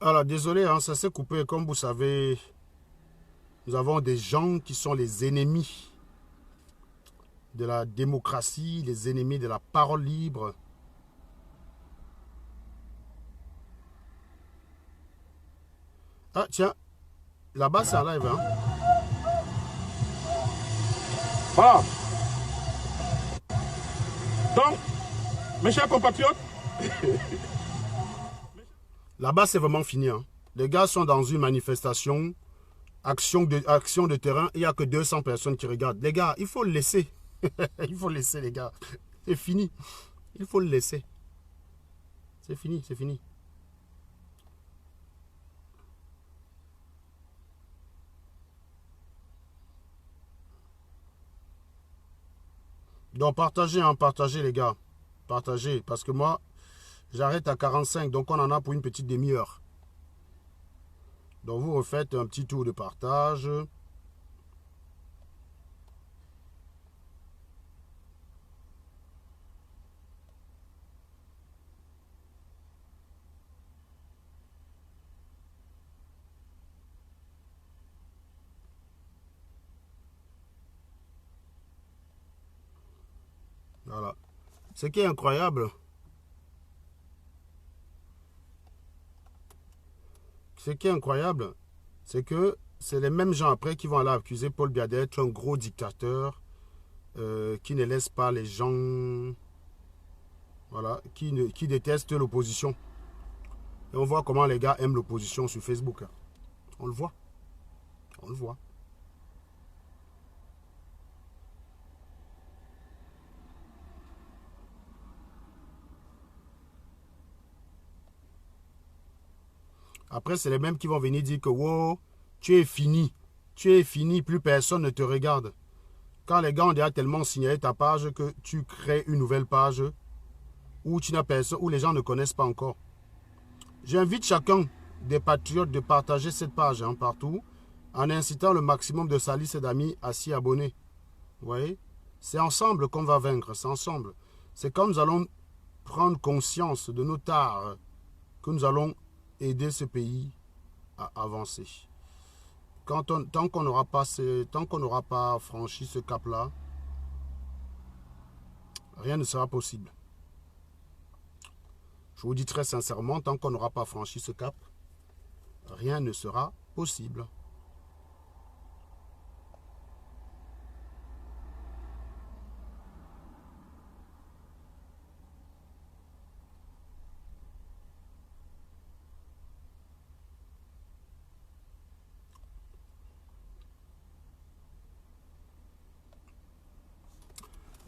Alors, désolé, hein, ça s'est coupé. Comme vous savez, nous avons des gens qui sont les ennemis de la démocratie, les ennemis de la parole libre. Ah, tiens, là-bas, c'est en live, hein. Voilà. Donc, mes chers compatriotes, Là-bas, c'est vraiment fini, hein. Les gars sont dans une manifestation, action de terrain, il n'y a que 200 personnes qui regardent. Les gars, il faut le laisser. Il faut le laisser, les gars. C'est fini. Il faut le laisser. C'est fini, c'est fini. Donc, partagez, hein, partagez, les gars. Partagez, parce que moi, j'arrête à 45, donc on en a pour une petite demi-heure. Donc, vous refaites un petit tour de partage. Voilà. Ce qui est incroyable, ce qui est incroyable, c'est que c'est les mêmes gens après qui vont aller accuser Paul Biya d'être un gros dictateur qui ne laisse pas les gens, voilà, qui déteste l'opposition. Et on voit comment les gars aiment l'opposition sur Facebook, hein. On le voit, on le voit. Après, c'est les mêmes qui vont venir dire que wow, tu es fini, plus personne ne te regarde. Quand les gars ont déjà tellement signalé ta page que tu crées une nouvelle page où tu n'as personne, où les gens ne connaissent pas encore. J'invite chacun des patriotes de partager cette page, hein, partout en incitant le maximum de sa liste d'amis à s'y abonner. Vous voyez? C'est ensemble qu'on va vaincre, c'est ensemble. C'est quand nous allons prendre conscience de nos tares que nous allons aider ce pays à avancer. Tant qu'on n'aura pas franchi ce cap-là, rien ne sera possible. Je vous dis très sincèrement, tant qu'on n'aura pas franchi ce cap, rien ne sera possible.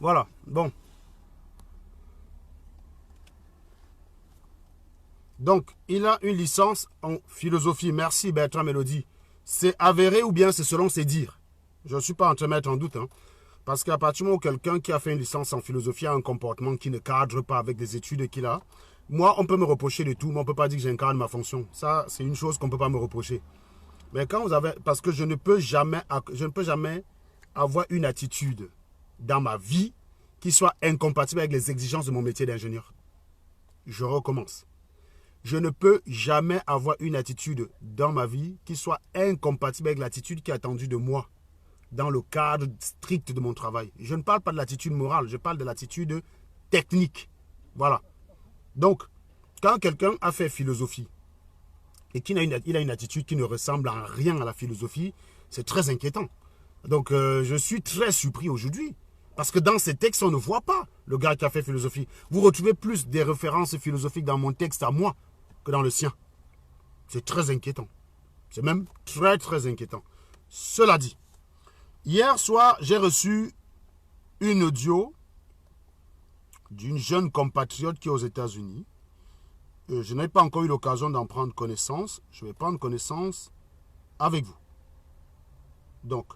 Voilà, bon. Donc, il a une licence en philosophie. Merci Bertrand Mélodie. C'est avéré ou bien c'est selon ses dires? Je ne suis pas en train de mettre en doute, hein. Parce qu'à partir du moment où quelqu'un qui a fait une licence en philosophie a un comportement qui ne cadre pas avec des études qu'il a, moi, on peut me reprocher de tout, mais on ne peut pas dire que j'incarne ma fonction. Ça, c'est une chose qu'on ne peut pas me reprocher. Mais quand vous avez... Parce que je ne peux jamais avoir une attitude dans ma vie qui soit incompatible avec les exigences de mon métier d'ingénieur. Je recommence. Je ne peux jamais avoir une attitude dans ma vie qui soit incompatible avec l'attitude qui est attendue de moi dans le cadre strict de mon travail. Je ne parle pas de l'attitude morale, je parle de l'attitude technique. Voilà. Donc, quand quelqu'un a fait philosophie et qu'il a une attitude qui ne ressemble en rien à la philosophie, c'est très inquiétant. Donc, je suis très surpris aujourd'hui. Parce que dans ces textes, on ne voit pas le gars qui a fait philosophie. Vous retrouvez plus des références philosophiques dans mon texte à moi que dans le sien. C'est très inquiétant. C'est même très, très inquiétant. Cela dit, hier soir, j'ai reçu une audio d'une jeune compatriote qui est aux États-Unis. Je n'ai pas encore eu l'occasion d'en prendre connaissance. Je vais prendre connaissance avec vous. Donc,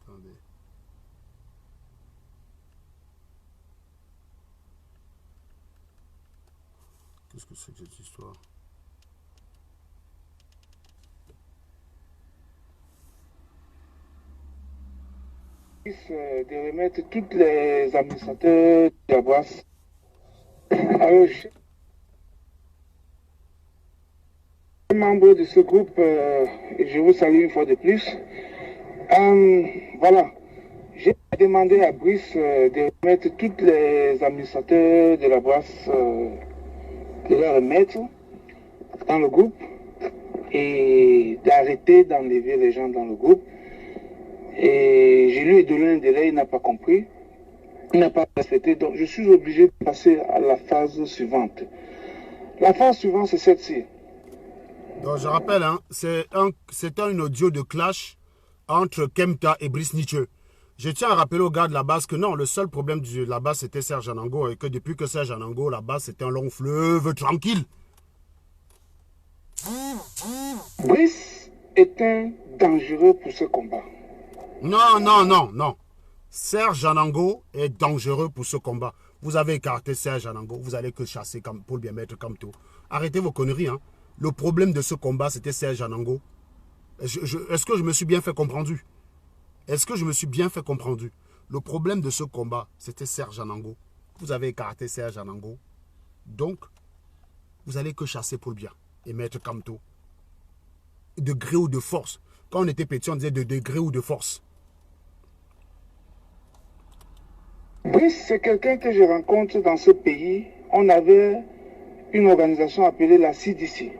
attendez. Qu'est-ce que c'est que cette histoire? De remettre tous les administrateurs de la boîte. Alors, je suis membre de ce groupe et je vous salue une fois de plus. Voilà. J'ai demandé à Brice de remettre tous les administrateurs de la boîte, de les remettre dans le groupe et d'arrêter d'enlever les gens dans le groupe. Et je lui ai donné un délai, il n'a pas compris, il n'a pas respecté, donc je suis obligé de passer à la phase suivante. La phase suivante, c'est celle-ci. Donc je rappelle, hein, c'est un audio de clash entre Kemta et Brice Nietzsche. Je tiens à rappeler aux gars de la base que non, le seul problème de la base c'était Serge Anango et que depuis que Serge Anango, la base c'était un long fleuve tranquille. Brice est un dangereux pour ce combat. Non, non, non, non. Serge Anango est dangereux pour ce combat. Vous avez écarté Serge Anango, vous allez que chasser pour le bien-être Kamto. Arrêtez vos conneries, hein. Le problème de ce combat, c'était Serge Anango. Est-ce que je me suis bien fait comprendre? Est-ce que je me suis bien fait comprendre? Le problème de ce combat, c'était Serge Anango. Vous avez écarté Serge Anango. Donc, vous allez que chasser pour le bien. Et mettre Kamto. De gré ou de force. Quand on était petit, on disait de degré ou de force. Brice, c'est quelqu'un que je rencontre dans ce pays. On avait une organisation appelée la CDC.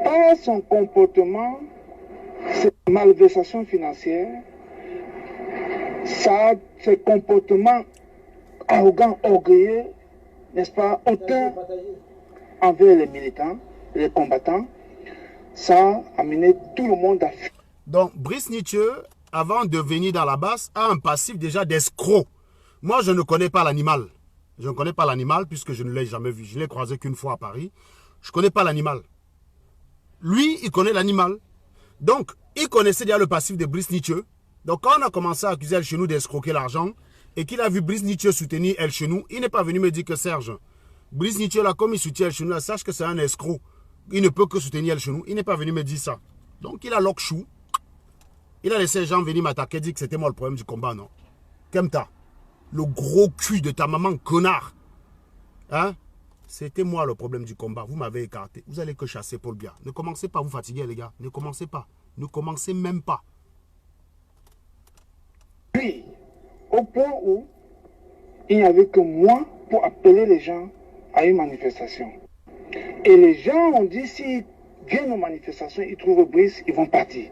Par son comportement, ses malversations financières, ses comportements arrogants, orgueilleux, n'est-ce pas, autant envers les militants, les combattants, ça a amené tout le monde à... Donc, Brice Nietzsche, avant de venir dans la base, a un passif déjà d'escroc. Moi, je ne connais pas l'animal. Je ne connais pas l'animal puisque je ne l'ai jamais vu. Je l'ai croisé qu'une fois à Paris. Je ne connais pas l'animal. Lui, il connaît l'animal. Donc, il connaissait déjà le passif de Brice Nietzsche. Donc, quand on a commencé à accuser El Chenou d'escroquer l'argent et qu'il a vu Brice Nietzsche soutenir El Chenou, il n'est pas venu me dire que Serge, Brice Nietzsche, là, comme il soutient El Chenou, là, sache que c'est un escroc. Il ne peut que soutenir El Chenou. Il n'est pas venu me dire ça. Donc, il a lock chou. Il a laissé les gens venir m'attaquer, dire que c'était moi le problème du combat, non. Kemta, le gros cul de ta maman, connard. Hein? C'était moi le problème du combat. Vous m'avez écarté. Vous allez que chasser pour le bien. Ne commencez pas à vous fatiguer, les gars. Ne commencez pas. Ne commencez même pas. Puis, au point où il n'y avait que moi pour appeler les gens à une manifestation. Et les gens ont dit, s'ils viennent aux manifestations, ils trouvent Brice, ils vont partir.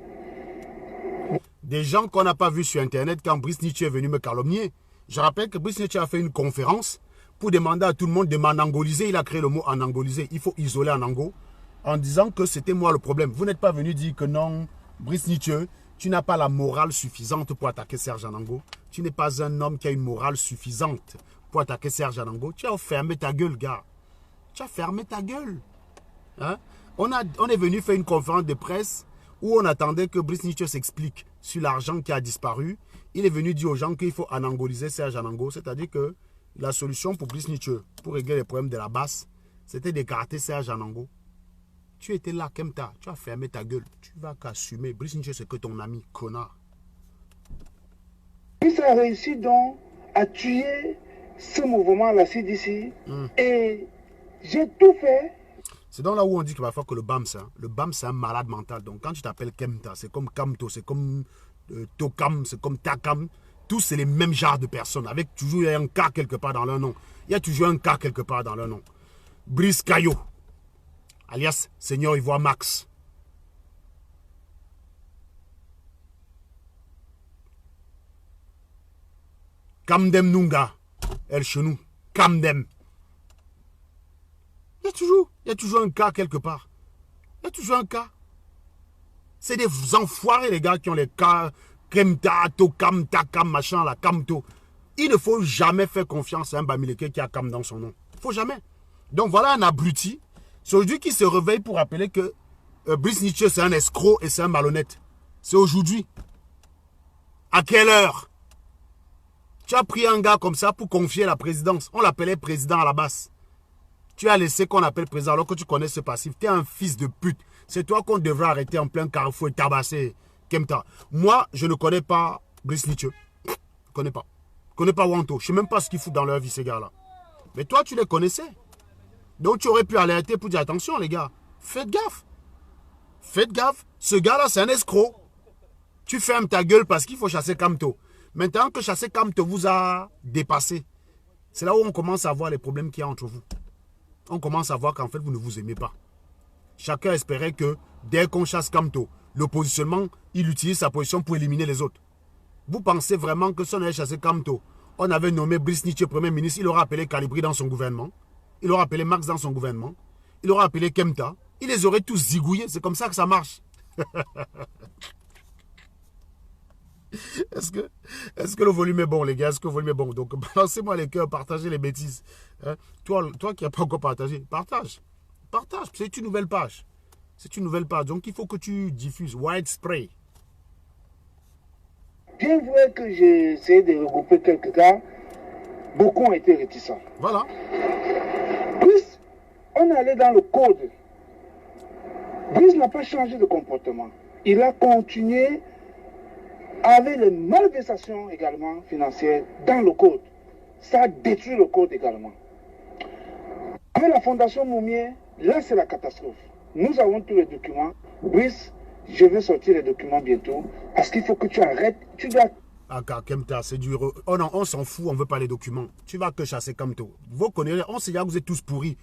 Des gens qu'on n'a pas vus sur Internet quand Brice Nietzsche est venu me calomnier. Je rappelle que Brice Nietzsche a fait une conférence pour demander à tout le monde de m'anangoliser. Il a créé le mot anangoliser. Il faut isoler Anango en disant que c'était moi le problème. Vous n'êtes pas venu dire que non, Brice Nietzsche, tu n'as pas la morale suffisante pour attaquer Serge Anango. Tu n'es pas un homme qui a une morale suffisante pour attaquer Serge Anango. Tu as fermé ta gueule, gars. Tu as fermé ta gueule. Hein? On est venu faire une conférence de presse où on attendait que Brice Nietzsche s'explique sur l'argent qui a disparu. Il est venu dire aux gens qu'il faut anangoliser Serge Anango. C'est-à-dire que la solution pour Brice Nietzsche, pour régler les problèmes de la basse, c'était d'écarter Serge Anango. Tu étais là, Kemta. Tu as fermé ta gueule. Tu vas qu'assumer. Brice Nietzsche, c'est que ton ami, connard. Brice a réussi donc à tuer ce mouvement, la CDC. Et j'ai tout fait. C'est donc là où on dit que parfois que le BAM, c'est un malade mental. Donc quand tu t'appelles Kemta, c'est comme Kamto, c'est comme Tokam, c'est comme Takam. Tous, c'est les mêmes genres de personnes. Avec toujours un K quelque part dans leur nom. Il y a toujours un K quelque part dans leur nom. Brice Caillot, alias Seigneur Ivoire Max. Kamdem Nunga, El Chenou, Kamdem. Il y a toujours un cas quelque part. Il y a toujours un cas. C'est des enfoirés, les gars, qui ont les cas Kemta, Tokam, Takam, machin, la Kamto. Il ne faut jamais faire confiance à un Bamileke qui a Kam dans son nom. Il ne faut jamais. Donc voilà un abruti. C'est aujourd'hui qui se réveille pour rappeler que Brice Nietzsche, c'est un escroc et c'est un malhonnête. C'est aujourd'hui. À quelle heure? Tu as pris un gars comme ça pour confier la présidence. On l'appelait président à la base. Tu as laissé qu'on appelle président alors que tu connais ce passif. Tu es un fils de pute. C'est toi qu'on devrait arrêter en plein carrefour et tabasser Kemta. Moi, je ne connais pas Brice Nietzsche. connais pas. Je connais pas Wanto. Je sais même pas ce qu'ils foutent dans leur vie, ces gars-là. Mais toi, tu les connaissais. Donc, tu aurais pu alerter pour dire attention, les gars. Faites gaffe. Faites gaffe. Ce gars-là, c'est un escroc. Tu fermes ta gueule parce qu'il faut chasser Kamto. Maintenant que chasser Kamto vous a dépassé, c'est là où on commence à voir les problèmes qu'il y a entre vous. On commence à voir qu'en fait, vous ne vous aimez pas. Chacun espérait que dès qu'on chasse Kamto, le positionnement, il utilise sa position pour éliminer les autres. Vous pensez vraiment que si on avait chassé Kamto, on avait nommé Brice Nietzsche Premier ministre, il aurait appelé Calibri dans son gouvernement, il aurait appelé Max dans son gouvernement, il aurait appelé Kemta, il les aurait tous zigouillés. C'est comme ça que ça marche. Est-ce que le volume est bon, les gars? Est-ce que le volume est bon? Donc, balancez-moi les cœurs, partagez les bêtises. Hein? Toi qui n'as pas encore partagé, partage. Partage, c'est une nouvelle page. C'est une nouvelle page. Donc, il faut que tu diffuses. White spray. Bien vrai que j'ai essayé de regrouper quelques cas, beaucoup ont été réticents. Voilà. Brice, on est allé dans le code. Brice n'a pas changé de comportement. Il a continué avec les malversations également financières dans le code. Ça a détruit le code également. Avec la fondation Moumier, là c'est la catastrophe. Nous avons tous les documents. Brice, je vais sortir les documents bientôt. Parce qu'il faut que tu arrêtes. Tu dois... Ah, Kemta, c'est dur. Oh non, on s'en fout, on veut pas les documents. Tu vas que chasser Kamto. Vous connaissez, on sait déjà que vous êtes tous pourris.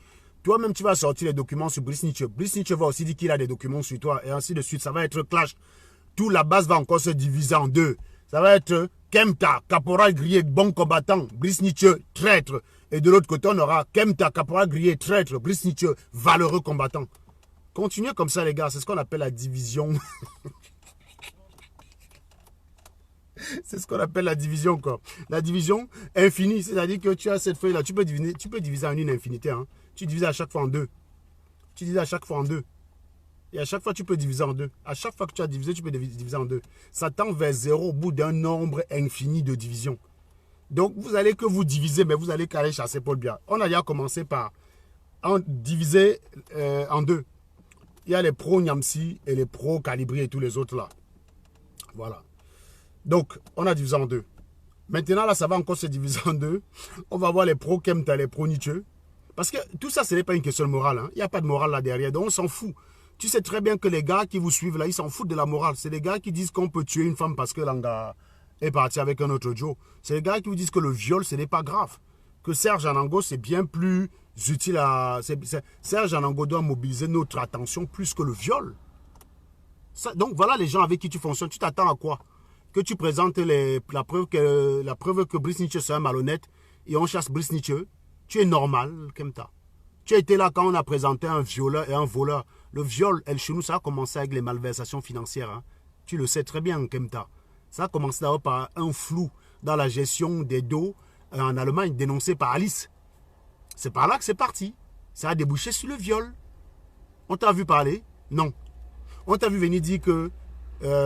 Toi-même, tu vas sortir les documents sur Brice Nietzsche. Brice Nietzsche va aussi dire qu'il a des documents sur toi. Et ainsi de suite. Ça va être clash. Toute la base va encore se diviser en deux. Ça va être Kemta, caporal grillé, bon combattant. Brice Nietzsche, traître. Et de l'autre côté, on aura Kemta, caporal grillé, traître. Brice Nietzsche, valeureux combattant. Continuez comme ça, les gars. C'est ce qu'on appelle la division. C'est ce qu'on appelle la division, quoi. La division infinie. C'est-à-dire que tu as cette feuille-là. Tu peux diviser en une infinité. Hein. Tu divises à chaque fois en deux. Tu divises à chaque fois en deux. Et à chaque fois, tu peux diviser en deux. À chaque fois que tu as divisé, tu peux diviser en deux. Ça tend vers zéro au bout d'un nombre infini de divisions. Donc, vous allez que vous divisez, mais vous allez qu'aller chasser Paul Biya. On a déjà commencé par diviser en deux. Il y a les pros Nyamsi et les pros Calibri et tous les autres là. Voilà. Donc, on a divisé en deux. Maintenant, là, ça va encore se diviser en deux. On va voir les pros Kemta, les pros Nietzsche. Parce que tout ça, ce n'est pas une question de morale. Hein. Il n'y a pas de morale là derrière. Donc, on s'en fout. Tu sais très bien que les gars qui vous suivent là, ils s'en foutent de la morale. C'est les gars qui disent qu'on peut tuer une femme parce que l'anga est parti avec un autre Joe. C'est les gars qui vous disent que le viol, ce n'est pas grave. Que Serge Anango, c'est bien plus utile à... Serge Anango doit mobiliser notre attention plus que le viol. Ça, donc voilà les gens avec qui tu fonctionnes. Tu t'attends à quoi? Que tu présentes la preuve que Brice Nietzsche c'est un malhonnête et on chasse Brice Nietzsche. Tu es normal, Kemta. Tu étais là quand on a présenté un violeur et un voleur. Le viol, chez nous, ça a commencé avec les malversations financières. Hein. Tu le sais très bien, Kemta. Ça a commencé d'abord par un flou dans la gestion des dos en Allemagne, dénoncé par Alice. C'est par là que c'est parti. Ça a débouché sur le viol. On t'a vu parler? Non. On t'a vu venir dire que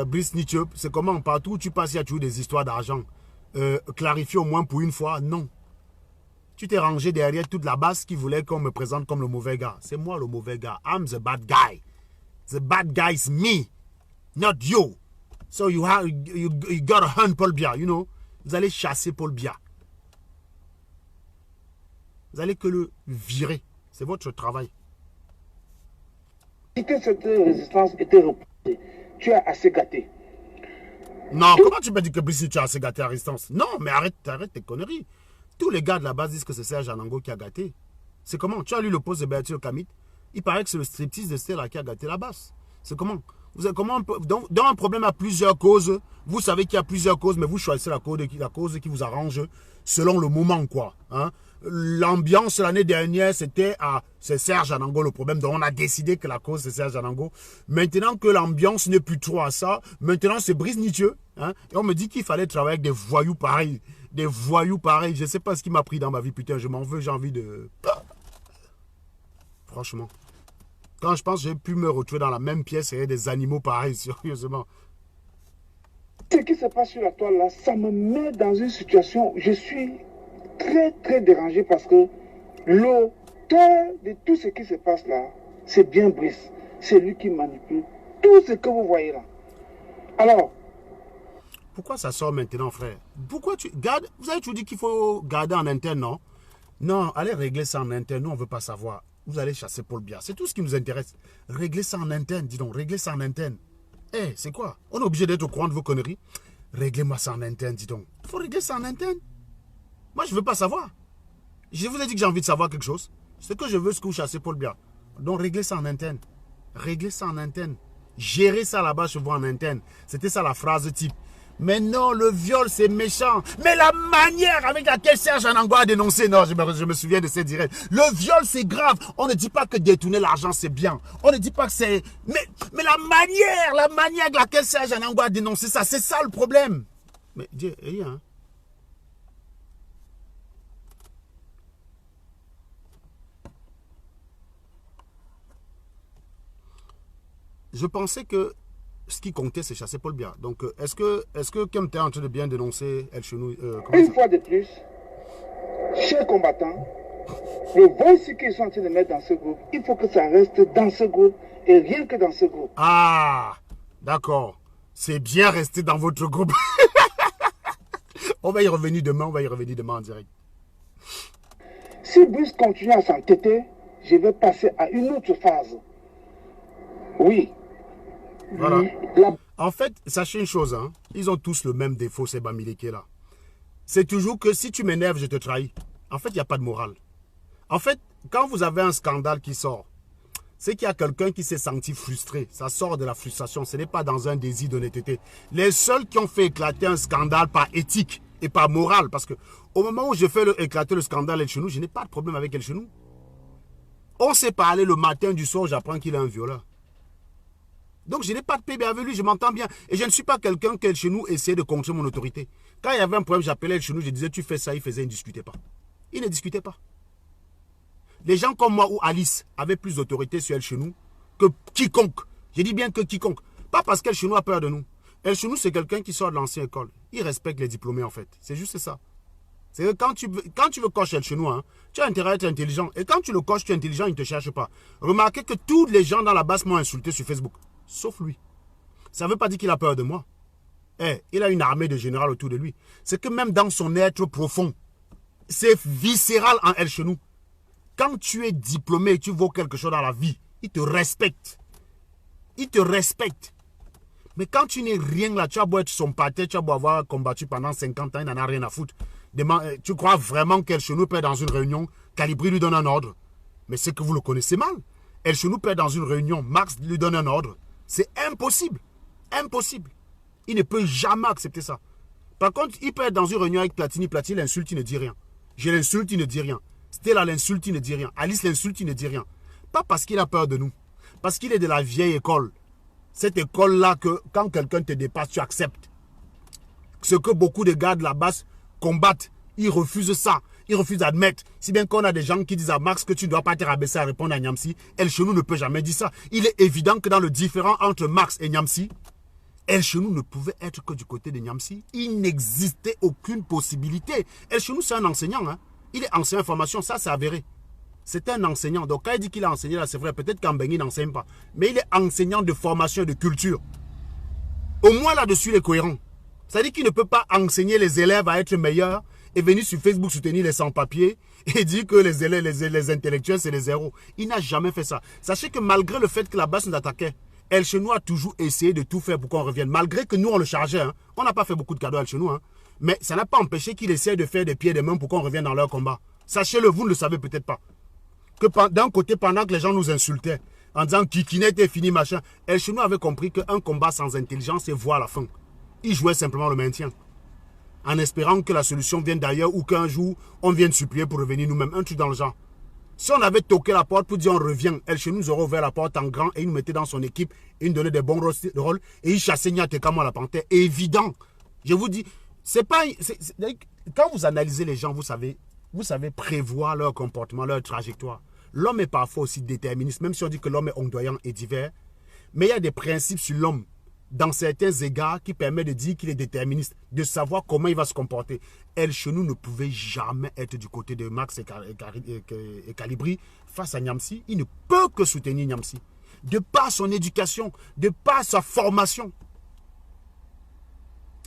Brice Nietzsche, c'est comment? Partout où tu passes, il y a toujours des histoires d'argent. Clarifier au moins pour une fois? Non. Tu t'es rangé derrière toute la base qui voulait qu'on me présente comme le mauvais gars. C'est moi le mauvais gars. I'm the bad guy. The bad guy is me, not you. So you gotta hunt Paul Biya, you know. Vous allez chasser Paul Biya. Vous allez que le virer. C'est votre travail. Si cette résistance était repoussée, tu as assez gâté. Non, comment tu peux dire que Brice, tu as assez gâté la résistance? Non, mais arrête tes conneries. Tous les gars de la base disent que c'est Serge Anango qui a gâté. C'est comment? Tu as lu le post de Béatrice Kamit? Il paraît que c'est le striptease de Stella qui a gâté la base. C'est comment? Dans un problème à plusieurs causes, vous savez qu'il y a plusieurs causes, mais vous choisissez la cause qui vous arrange selon le moment, quoi. Hein? L'ambiance l'année dernière, c'est Serge Anango le problème. Donc on a décidé que la cause c'est Serge Anango. Maintenant que l'ambiance n'est plus trop à ça, maintenant c'est Brice Nietzsche. Hein? Et on me dit qu'il fallait travailler avec des voyous pareils. Des voyous pareils. Je ne sais pas ce qui m'a pris dans ma vie, putain. Je m'en veux, j'ai envie de... Franchement. Quand je pense que j'ai pu me retrouver dans la même pièce et des animaux pareils, sérieusement. Ce qui se passe sur la toile là, ça me met dans une situation où je suis très très dérangé parce que l'auteur de tout ce qui se passe là, c'est bien Brice. C'est lui qui manipule tout ce que vous voyez là. Alors, pourquoi ça sort maintenant, frère? Pourquoi tu gardes? Vous avez toujours dit qu'il faut garder en interne, non? Non, allez régler ça en interne. Nous, on ne veut pas savoir. Vous allez chasser Paul Biya. C'est tout ce qui nous intéresse. Réglez ça en interne, dis donc. Réglez ça en interne. Eh, c'est quoi? On est obligé d'être au courant de vos conneries. Réglez-moi ça en interne, dis donc. Il faut régler ça en interne. Moi, je ne veux pas savoir. Je vous ai dit que j'ai envie de savoir quelque chose. Ce que je veux, c'est que vous chassez Paul Biya. Donc, réglez ça en interne. Réglez ça en interne. Gérez ça là-bas chez vous en interne. C'était ça la phrase type. Mais non, le viol, c'est méchant. Mais la manière avec laquelle Serge Anangwa a dénoncé, non, je me souviens de ces directs. Le viol, c'est grave. On ne dit pas que détourner l'argent, c'est bien. On ne dit pas que c'est... Mais la manière avec laquelle Serge Anangwa a dénoncé ça, c'est ça le problème. Mais Dieu, hein. Je pensais que ce qui comptait, c'est chasser Paul Biya. Donc, est-ce que Kem est en train de bien dénoncer El Chenou? Une fois de plus, chers combattants, le voice qu'ils sont en train de mettre dans ce groupe, il faut que ça reste dans ce groupe et rien que dans ce groupe. Ah, d'accord. C'est bien resté dans votre groupe. On va y revenir demain en direct. Si Brice continue à s'entêter, je vais passer à une autre phase. Oui. Voilà. En fait, sachez une chose, hein, ils ont tous le même défaut, ces Bamileke là. C'est toujours que si tu m'énerves, je te trahis. En fait, il n'y a pas de morale. En fait, quand vous avez un scandale qui sort, c'est qu'il y a quelqu'un qui s'est senti frustré. Ça sort de la frustration, ce n'est pas dans un désir d'honnêteté. Les seuls qui ont fait éclater un scandale par éthique et par morale, parce que au moment où je fais éclater le scandale El Chenou, je n'ai pas de problème avec El Chenou. On s'est parlé le matin du soir, j'apprends qu'il est un violeur. Donc, je n'ai pas de PB avec lui, je m'entends bien. Et je ne suis pas quelqu'un qui, chez nous, essayait de contrer mon autorité. Quand il y avait un problème, j'appelais chez nous, je disais, tu fais ça, il faisait, il ne discutait pas. Il ne discutait pas. Les gens comme moi ou Alice avaient plus d'autorité sur El Chenou que quiconque. Je dis bien que quiconque. Pas parce qu'El Chenou a peur de nous. El Chenou, c'est quelqu'un qui sort de l'ancienne école. Il respecte les diplômés, en fait. C'est juste ça. C'est que quand tu veux cocher El Chenou, hein, tu as intérêt à être intelligent. Et quand tu le coches, tu es intelligent, il ne te cherche pas. Remarquez que tous les gens dans la base m'ont insulté sur Facebook. Sauf lui. Ça ne veut pas dire qu'il a peur de moi. Il a une armée de généraux autour de lui. C'est que même dans son être profond, c'est viscéral en El Chenou. Quand tu es diplômé et tu vaux quelque chose dans la vie, il te respecte. Il te respecte. Mais quand tu n'es rien là, tu as beau être son pâté, tu as beau avoir combattu pendant 50 ans, il n'en a rien à foutre. Tu crois vraiment qu'El Chenou peut être dans une réunion, Calibri lui donne un ordre? Mais c'est que vous le connaissez mal. El Chenou peut être dans une réunion, Max lui donne un ordre. C'est impossible. Impossible. Il ne peut jamais accepter ça. Par contre, il peut être dans une réunion avec Platini. Platini l'insulte, il ne dit rien. Je l'insulte, il ne dit rien. Stella l'insulte, il ne dit rien. Alice l'insulte, il ne dit rien. Pas parce qu'il a peur de nous. Parce qu'il est de la vieille école. Cette école-là que quand quelqu'un te dépasse, tu acceptes. Ce que beaucoup de gars de la base combattent. Ils refusent ça. Ils refusent d'admettre. Si bien qu'on a des gens qui disent à Max que tu ne dois pas te rabaisser à répondre à Niamsi, El Chenou ne peut jamais dire ça. Il est évident que dans le différend entre Max et Niamsi, El Chenou ne pouvait être que du côté de Niamsi. Il n'existait aucune possibilité. El Chenou, c'est un enseignant. Hein. Il est enseignant en formation, ça c'est avéré. C'est un enseignant. Donc quand il dit qu'il a enseigné là, c'est vrai. Peut-être qu'Ambengui n'enseigne pas. Mais il est enseignant de formation et de culture. Au moins là-dessus, il est cohérent. C'est-à-dire qu'il ne peut pas enseigner les élèves à être meilleurs et venir sur Facebook soutenir les sans-papiers et dire que les élèves, les intellectuels, c'est les zéros. Il n'a jamais fait ça. Sachez que malgré le fait que la base nous attaquait, El Chenou a toujours essayé de tout faire pour qu'on revienne. Malgré que nous, on le chargeait. Hein. On n'a pas fait beaucoup de cadeaux à El Chenou. Hein. Mais ça n'a pas empêché qu'il essaie de faire des pieds et des mains pour qu'on revienne dans leur combat. Sachez-le, vous ne le savez peut-être pas. Que d'un côté, pendant que les gens nous insultaient, en disant Kikinet est fini, machin, El Chenou avait compris qu'un combat sans intelligence, c'est voir la fin. Il jouait simplement le maintien. En espérant que la solution vienne d'ailleurs ou qu'un jour, on vienne supplier pour revenir nous-mêmes. Un truc dans le genre. Si on avait toqué la porte pour dire on revient, El Chenou nous aurait ouvert la porte en grand et il nous mettait dans son équipe et il nous donnait des bons rôles et il chassait Niatekamo à la panthère. Évident. Je vous dis, c'est pas... quand vous analysez les gens, vous savez prévoir leur comportement, leur trajectoire. L'homme est parfois aussi déterministe, même si on dit que l'homme est ondoyant et divers. Mais il y a des principes sur l'homme, dans certains égards, qui permettent de dire qu'il est déterministe, de savoir comment il va se comporter. El Chenou ne pouvait jamais être du côté de Max et Calibri face à Niamsi. Il ne peut que soutenir Niamsi. De par son éducation, de par sa formation.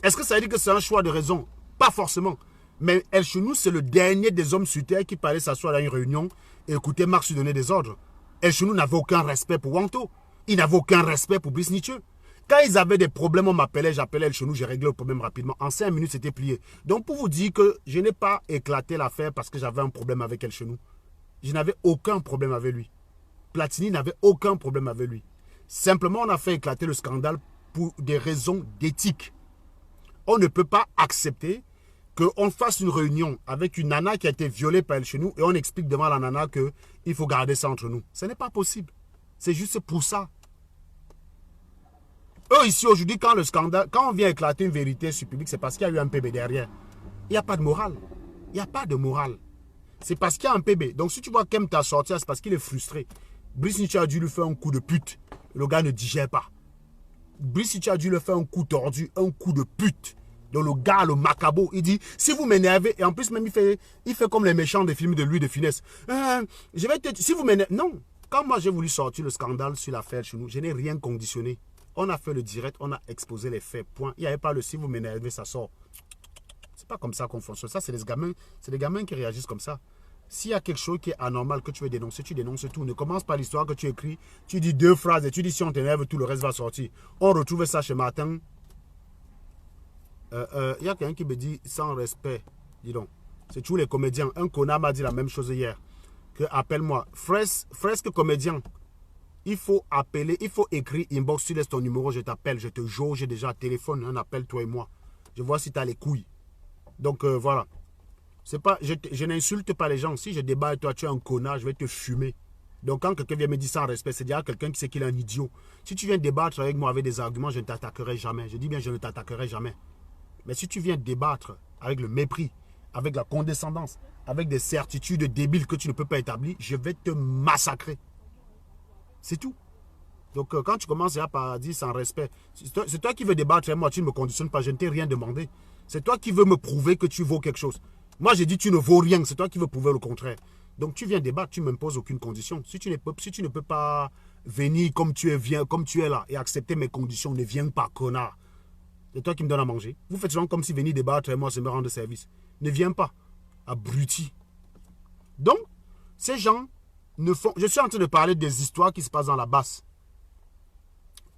Est-ce que ça veut dire que c'est un choix de raison? Pas forcément. Mais El Chenou, c'est le dernier des hommes sur terre qui parlait s'asseoir à une réunion et écouter Marx lui donner des ordres. El Chenou n'avait aucun respect pour Wanto. Il n'avait aucun respect pour Brice Nietzsche. Quand ils avaient des problèmes, on m'appelait, j'appelais El Chenou, j'ai réglé le problème rapidement. En 5 minutes, c'était plié. Donc, pour vous dire que je n'ai pas éclaté l'affaire parce que j'avais un problème avec El Chenou. Je n'avais aucun problème avec lui. Platini n'avait aucun problème avec lui. Simplement, on a fait éclater le scandale pour des raisons d'éthique. On ne peut pas accepter qu'on fasse une réunion avec une nana qui a été violée par El Chenou et on explique devant la nana qu'il faut garder ça entre nous. Ce n'est pas possible. C'est juste pour ça. Eux ici aujourd'hui, quand le scandale, quand on vient éclater une vérité sur le public, c'est parce qu'il y a eu un PB derrière. Il n'y a pas de morale. Il n'y a pas de morale. C'est parce qu'il y a un PB. Donc si tu vois Kemta sortir, c'est parce qu'il est frustré. Brice Nietzsche a dû lui faire un coup de pute. Le gars ne digère pas. Brice Nietzsche a dû lui faire un coup tordu, un coup de pute. Donc le gars, le macabo, il dit, si vous m'énervez, et en plus même il fait comme les méchants des films de Louis de Funès. Je vais te, si vous m'énervez, non. Quand moi j'ai voulu sortir le scandale sur l'affaire chez nous, je n'ai rien conditionné. On a fait le direct, on a exposé les faits, point. Il n'y avait pas le si vous m'énervez, ça sort. C'est pas comme ça qu'on fonctionne. Ça, c'est des gamins qui réagissent comme ça. S'il y a quelque chose qui est anormal que tu veux dénoncer, tu dénonces tout. Ne commence pas l'histoire que tu écris, tu dis 2 phrases et tu dis si on t'énerve, tout le reste va sortir. On retrouve ça chez Martin. Il y a quelqu'un qui me dit sans respect, dis donc. C'est tous les comédiens. Un connard m'a dit la même chose hier. Que appelle-moi. Fresque comédien. Il faut appeler, il faut écrire inbox, tu laisses ton numéro, je t'appelle, je te jauge, j'ai déjà un téléphone, un appel, toi et moi. Je vois si tu as les couilles. Donc voilà. C'est pas, je n'insulte pas les gens. Si je débat avec toi, tu es un connard, je vais te fumer. Donc quand quelqu'un vient me dire sans respect, c'est déjà quelqu'un qui sait qu'il est un idiot. Si tu viens débattre avec moi avec des arguments, je ne t'attaquerai jamais. Je dis bien, je ne t'attaquerai jamais. Mais si tu viens débattre avec le mépris, avec la condescendance, avec des certitudes débiles que tu ne peux pas établir, je vais te massacrer. C'est tout. Donc quand tu commences à par dire sans respect, c'est toi qui veux débattre et moi tu ne me conditionnes pas, je ne t'ai rien demandé. C'est toi qui veux me prouver que tu vaux quelque chose. Moi j'ai dit tu ne vaux rien, c'est toi qui veux prouver le contraire. Donc tu viens débattre, tu ne m'imposes aucune condition. Si tu ne peux pas venir comme tu es là et accepter mes conditions, ne viens pas, connard. C'est toi qui me donnes à manger. Vous faites souvent comme si venir débattre et moi c'est me rendre service. Ne viens pas, abruti. Donc ces gens ne font... Je suis en train de parler des histoires qui se passent dans la basse.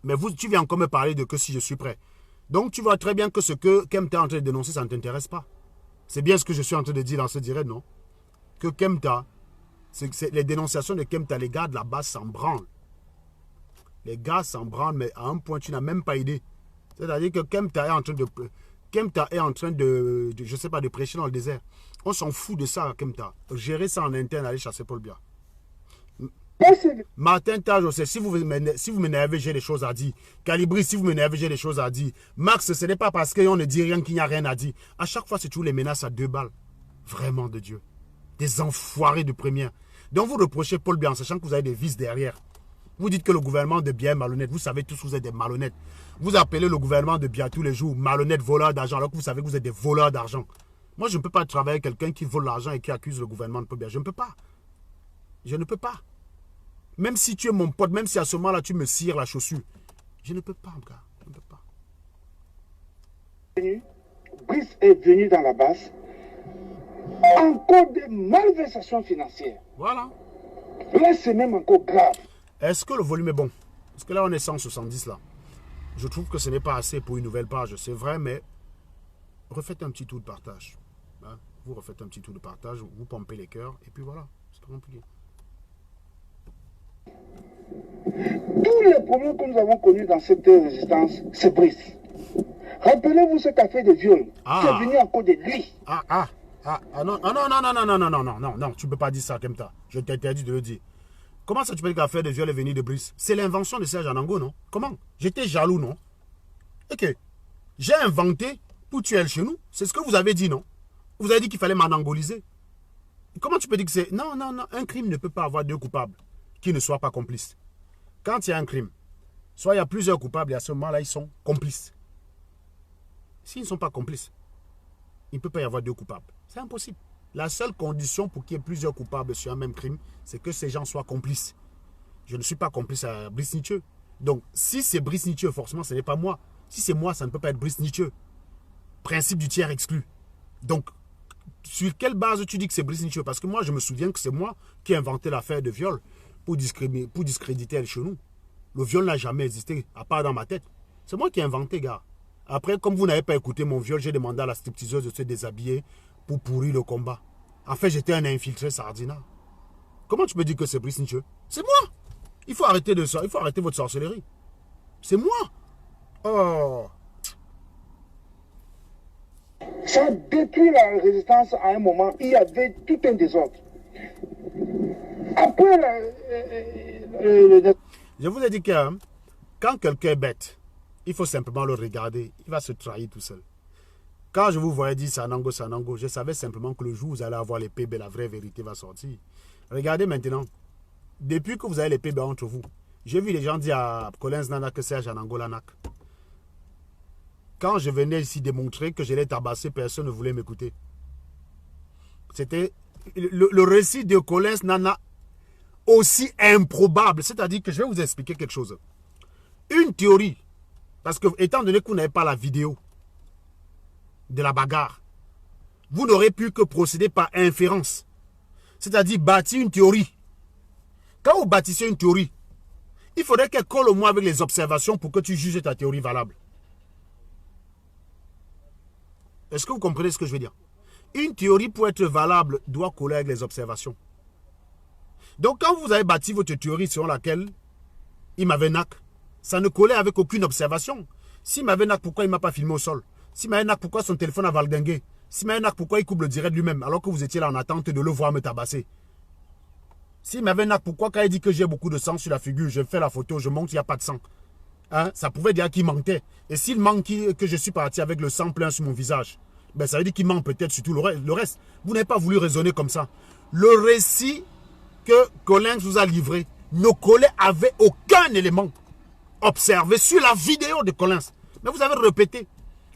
Mais tu viens encore me parler de que si je suis prêt. Donc tu vois très bien que ce que Kemta est en train de dénoncer, ça ne t'intéresse pas. C'est bien ce que je suis en train de dire dans ce direct, non? Que Kemta, les dénonciations de Kemta, les gars de la basse s'en branlent. Les gars s'en branlent, mais à un point, tu n'as même pas idée. C'est-à-dire que Kemta est en train de, je sais pas, de prêcher dans le désert. On s'en fout de ça, Kemta. Gérer ça en interne, aller chasser Paul Biya. Martin Taj, si vous m'énervez, j'ai des choses à dire. Calibri, si vous m'énervez, j'ai des choses à dire. Max, ce n'est pas parce qu'on ne dit rien qu'il n'y a rien à dire. À chaque fois, c'est toujours les menaces à 2 balles. Vraiment de Dieu. Des enfoirés de première. Donc vous reprochez Paul Biya en sachant que vous avez des vices derrière. Vous dites que le gouvernement de Biya est malhonnête. Vous savez tous que vous êtes des malhonnêtes. Vous appelez le gouvernement de Biya tous les jours malhonnête, voleur d'argent, alors que vous savez que vous êtes des voleurs d'argent. Moi, je ne peux pas travailler avec quelqu'un qui vole l'argent et qui accuse le gouvernement de Paul Biya. Je ne peux pas. Je ne peux pas. Même si tu es mon pote, même si à ce moment-là, tu me cires la chaussure. Je ne peux pas, mon gars. Je ne peux pas. Brice est venu dans la basse. Encore des malversations financières. Voilà. Là, c'est même encore grave. Est-ce que le volume est bon? Parce que là, on est 170 là. Je trouve que ce n'est pas assez pour une nouvelle page. C'est vrai, mais refaites un petit tour de partage. Hein? Vous refaites un petit tour de partage, vous pompez les cœurs, et puis voilà. C'est pas compliqué. Tous les problèmes que nous avons connus dans cette résistance, c'est Brice. Rappelez-vous ce qu'a fait de viol. C'est venu en cause de lui. Non, tu ne peux pas dire ça, Kemta. Je t'interdis de le dire. Comment ça tu peux dire que l'affaire de viol est venue de Brice? C'est l'invention de Serge Anango, non? Comment? J'étais jaloux, non? Ok. J'ai inventé pour tuer El Chenou. C'est ce que vous avez dit, non? Vous avez dit qu'il fallait m'anangoliser. Comment tu peux dire que c'est... Non, un crime ne peut pas avoir 2 coupables qui ne soient pas complices. Quand il y a un crime, soit il y a plusieurs coupables et à ce moment-là, ils sont complices. S'ils ne sont pas complices, il ne peut pas y avoir 2 coupables. C'est impossible. La seule condition pour qu'il y ait plusieurs coupables sur un même crime, c'est que ces gens soient complices. Je ne suis pas complice à Brice Nietzsche. Donc, si c'est Brice Nietzsche, forcément, ce n'est pas moi. Si c'est moi, ça ne peut pas être Brice Nietzsche. Principe du tiers exclu. Donc, sur quelle base tu dis que c'est Brice Nietzsche? Parce que moi, je me souviens que c'est moi qui ai inventé l'affaire de viol pour discréditer El Chenou. Le viol n'a jamais existé, à part dans ma tête. C'est moi qui ai inventé, gars. Après, comme vous n'avez pas écouté mon viol, j'ai demandé à la stripteaseuse de se déshabiller pour pourrir le combat. En fait, j'étais un infiltré Sardina. Comment tu peux dire que c'est Brice Nietzsche? C'est moi. Il faut arrêter de ça. Il faut arrêter votre sorcellerie. C'est moi. Oh. Ça détruit la résistance à un moment. Il y avait tout un désordre. Après, je vous ai dit que quand quelqu'un est bête, il faut simplement le regarder. Il va se trahir tout seul. Quand je vous voyais dire Sanango, Sanango, je savais simplement que le jour où vous allez avoir les PB, la vraie vérité va sortir. Regardez maintenant. Depuis que vous avez les PB entre vous, j'ai vu les gens dire à Collins Nana que c'est à Janango Lanak. Quand je venais ici démontrer que je l'ai tabassé, personne ne voulait m'écouter. C'était le récit de Collins Nana aussi improbable. C'est-à-dire que je vais vous expliquer quelque chose. Une théorie, parce que étant donné que vous n'avez pas la vidéo de la bagarre, vous n'aurez pu que procéder par inférence. C'est-à-dire bâtir une théorie. Quand vous bâtissez une théorie, il faudrait qu'elle colle au moins avec les observations pour que tu juges ta théorie valable. Est-ce que vous comprenez ce que je veux dire? Une théorie, pour être valable, doit coller avec les observations. Donc, quand vous avez bâti votre théorie selon laquelle il m'avait nac, ça ne collait avec aucune observation. S'il m'avait nac, pourquoi il ne m'a pas filmé au sol? S'il m'avait nac, pourquoi son téléphone a valdingué? S'il m'avait nac, pourquoi il coupe le direct lui-même alors que vous étiez là en attente de le voir me tabasser? S'il m'avait nac, pourquoi quand il dit que j'ai beaucoup de sang sur la figure, je fais la photo, je montre qu'il n'y a pas de sang? Hein? Ça pouvait dire qu'il mentait. Et s'il manque que je suis parti avec le sang plein sur mon visage, ben ça veut dire qu'il ment peut-être sur tout le reste. Vous n'avez pas voulu raisonner comme ça. Le récit que Collins vous a livré ne collait avec aucun élément observé sur la vidéo de Collins. Mais vous avez répété.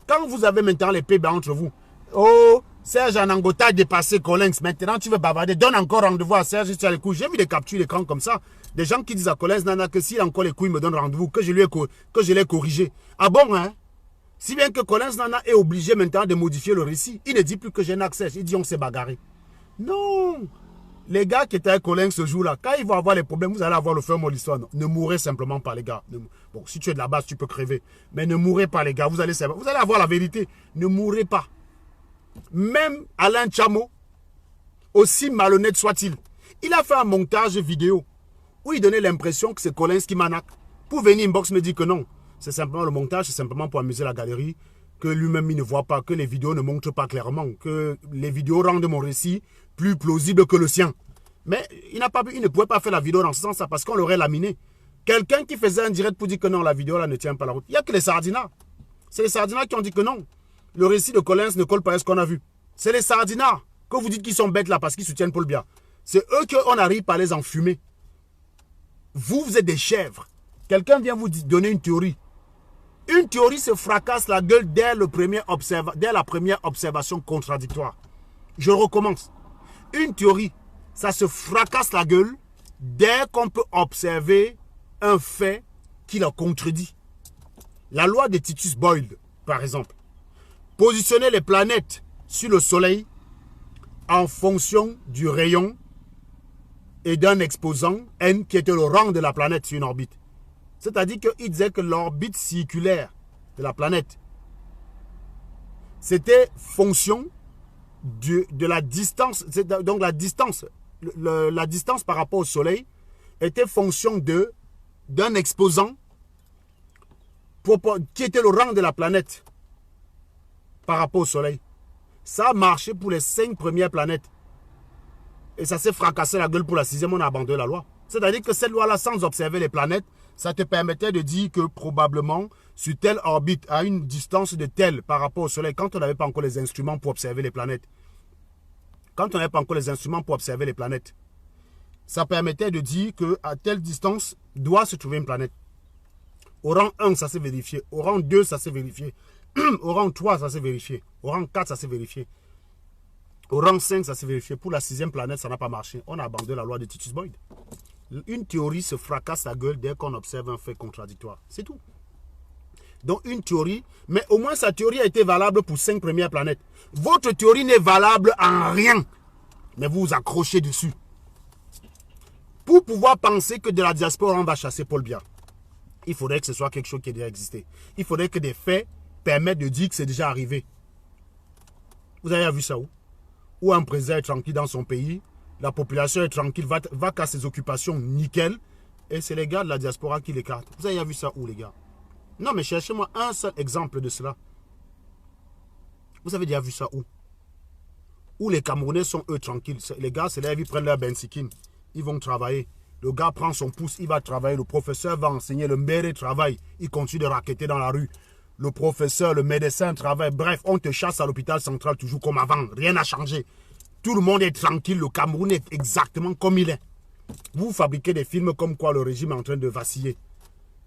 Quand vous avez maintenant les PB entre vous, oh, Serge Anangota a dépassé Collins, maintenant tu veux bavarder, donne encore rendez-vous à Serge si tu as les couilles. J'ai vu des captures d'écran comme ça, des gens qui disent à Collins, Nana, que s'il a encore les couilles, il me donne rendez-vous, que je l'ai corrigé. Ah bon, hein? Si bien que Collins Nana est obligé maintenant de modifier le récit, il ne dit plus que j'ai un accès, il dit on s'est bagarré. Non! Les gars qui étaient avec Collins ce jour-là, quand ils vont avoir les problèmes, vous allez avoir le ferme de l'histoire. Ne mourrez simplement pas, les gars. Bon, si tu es de la base, tu peux crever. Mais ne mourrez pas, les gars. Vous allez avoir la vérité. Ne mourrez pas. Même Alain Tchamo, aussi malhonnête soit-il, il a fait un montage vidéo où il donnait l'impression que c'est Collins qui manaque. Pour venir inbox me dire que non. C'est simplement le montage, c'est simplement pour amuser la galerie, que lui-même il ne voit pas, que les vidéos ne montrent pas clairement, que les vidéos rendent mon récit plus plausible que le sien. Mais il ne pouvait pas faire la vidéo dans ce sens-là parce qu'on l'aurait laminé. Quelqu'un qui faisait un direct pour dire que non, la vidéo là ne tient pas la route. Il n'y a que les Sardinas. C'est les Sardinas qui ont dit que non. Le récit de Collins ne colle pas à ce qu'on a vu. C'est les Sardinas que vous dites qu'ils sont bêtes là parce qu'ils soutiennent Paul Biya. C'est eux qu'on arrive par les enfumer. Vous êtes des chèvres. Quelqu'un vient vous donner une théorie. Une théorie se fracasse la gueule dès la première observation contradictoire. Je recommence. Une théorie, ça se fracasse la gueule dès qu'on peut observer un fait qui la contredit. La loi de Titus Boyle, par exemple. Positionner les planètes sur le Soleil en fonction du rayon et d'un exposant n qui était le rang de la planète sur une orbite. C'est-à-dire qu'il disait que l'orbite circulaire de la planète, c'était fonction de la distance. Donc la distance, la distance par rapport au Soleil était fonction d'un exposant qui était le rang de la planète par rapport au Soleil. Ça a marché pour les 5 premières planètes. Et ça s'est fracassé la gueule pour la 6e, on a abandonné la loi. C'est-à-dire que cette loi-là, sans observer les planètes, ça te permettait de dire que probablement, sur telle orbite, à une distance de telle par rapport au Soleil, quand on n'avait pas encore les instruments pour observer les planètes, ça permettait de dire qu'à telle distance doit se trouver une planète. Au rang 1, ça s'est vérifié. Au rang 2, ça s'est vérifié. Au rang 3, ça s'est vérifié. Au rang 4, ça s'est vérifié. Au rang 5, ça s'est vérifié. Pour la 6e planète, ça n'a pas marché. On a abandonné la loi de Titus Boyd. Une théorie se fracasse la gueule dès qu'on observe un fait contradictoire. C'est tout. Donc une théorie, mais au moins sa théorie a été valable pour 5 premières planètes. Votre théorie n'est valable en rien, mais vous vous accrochez dessus. Pour pouvoir penser que de la diaspora, on va chasser Paul Biya, il faudrait que ce soit quelque chose qui a déjà existé. Il faudrait que des faits permettent de dire que c'est déjà arrivé. Vous avez vu ça où? Où un président est tranquille dans son pays, la population est tranquille, va qu'à ses occupations, nickel, et c'est les gars de la diaspora qui l'écartent. Vous avez vu ça où, les gars? Non, mais cherchez-moi un seul exemple de cela. Vous avez déjà vu ça où? Où les Camerounais sont eux tranquilles. Les gars, c'est là, ils prennent leur bensikin. Ils vont travailler. Le gars prend son pouce, il va travailler. Le professeur va enseigner. Le maire travaille. Il continue de raqueter dans la rue. Le professeur, le médecin travaille. Bref, on te chasse à l'hôpital central toujours comme avant. Rien n'a changé. Tout le monde est tranquille. Le Cameroun est exactement comme il est. Vous fabriquez des films comme quoi le régime est en train de vaciller.